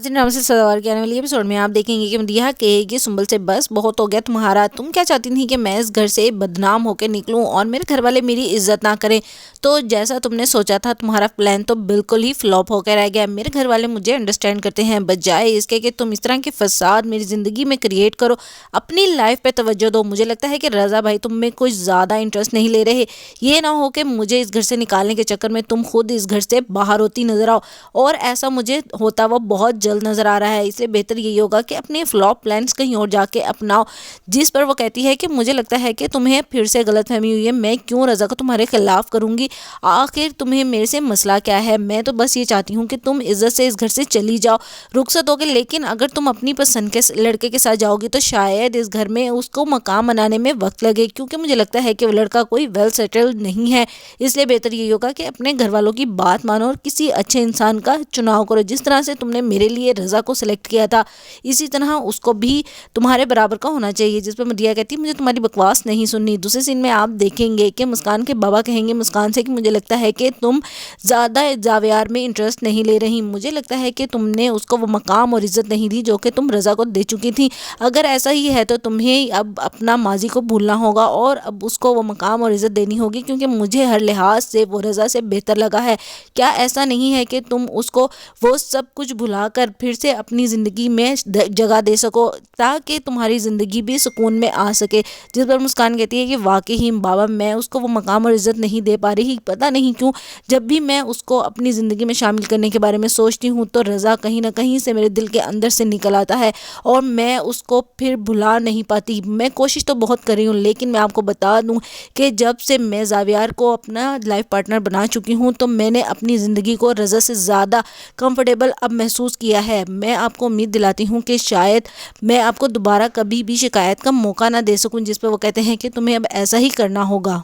नाम से सदाबहार के आने वाली एपिसोड में आप देखेंगे कि मदीहा कहेगी सुंबल से, बस बहुत हो गया तुम्हारा। तुम क्या चाहती थी कि मैं इस घर से बदनाम होकर निकलूं और मेरे घर वाले मेरी इज्जत ना करें। तो जैसा तुमने सोचा था तुम्हारा प्लान तो बिल्कुल ही फ्लॉप होकर रह गया। मेरे घर वाले मुझे अंडरस्टैंड करते हैं, बजाय इसके कि तुम इस तरह के फसाद मेरी ज़िंदगी में क्रिएट करो। अपनी लाइफ पे तवज्जो दो। मुझे लगता है कि रज़ा भाई तुम में कुछ ज़्यादा इंटरेस्ट नहीं ले रहे। ये ना हो कि मुझे इस घर से निकालने के चक्कर में तुम खुद इस घर से बाहर होती नजर आओ, और ऐसा मुझे होता हुआ बहुत जल्द नजर आ रहा है। इसलिए बेहतर यही होगा कि अपने फ्लॉप प्लान्स कहीं और जाके अपनाओ। जिस पर वो कहती है कि मुझे लगता है कि तुम्हें फिर से गलतफहमी हुई है, मैं क्यों रज़ा को तुम्हारे खिलाफ करूंगी, आखिर तुम्हें मेरे से मसला क्या है। मैं तो बस ये चाहती हूँ कि तुम इज्जत से इस घर से चली जाओ, रुखसत होके। लेकिन अगर तुम अपनी पसंद के लड़के के साथ जाओगी तो शायद इस घर में उसको मकाम बनाने में वक्त लगे, क्योंकि मुझे लगता है कि वो लड़का कोई वेल सेटल्ड नहीं है। इसलिए बेहतर यही होगा कि अपने घर वालों की बात मानो और किसी अच्छे इंसान का चुनाव करो। जिस तरह से तुमने मेरे लिए रज़ा को सिलेक्ट किया था, इसी तरह उसको भी तुम्हारे बराबर का होना चाहिए। जिस पर मदीहा कहती है मुझे तुम्हारी बकवास नहीं सुननी। दूसरे सीन में आप देखेंगे कि मुस्कान के बाबा कहेंगे मुस्कान से कि मुझे लगता है कि तुम ज़्यादा जावियार में इंटरेस्ट नहीं ले रही। मुझे लगता है कि तुमने उसको वो मकाम और इज़्ज़त नहीं दी जो कि तुम रज़ा को दे चुकी थी। अगर ऐसा ही है तो तुम्हें अब अपना माजी को भूलना होगा और अब उसको वो मकाम और इज़्ज़त देनी होगी, क्योंकि मुझे हर लिहाज से वो रज़ा से बेहतर लगा है। क्या ऐसा नहीं है कि तुम उसको वो सब कुछ भुलाकर फिर से अपनी ज़िंदगी में जगह दे सको, ताकि तुम्हारी ज़िंदगी भी सुकून में आ सके। जिस पर मुस्कान कहती है कि वाकई ही बाबा मैं उसको वो मकाम और इज़्ज़त नहीं दे पा रही। पता नहीं क्यों जब भी मैं उसको अपनी ज़िंदगी में शामिल करने के बारे में सोचती हूँ तो रज़ा कहीं ना कहीं से मेरे दिल के अंदर से निकल आता है और मैं उसको फिर भुला नहीं पाती। मैं कोशिश तो बहुत कर रही हूँ, लेकिन मैं आपको बता दूँ कि जब से मैं जावियार को अपना लाइफ पार्टनर बना चुकी हूँ तो मैंने अपनी ज़िंदगी को रज़ा से ज़्यादा कंफर्टेबल अब महसूस किया है। मैं आपको उम्मीद दिलाती हूँ कि शायद मैं आपको दोबारा कभी भी शिकायत का मौका ना दे सकूँ। जिस पर वो कहते हैं कि तुम्हें अब ऐसा ही करना होगा।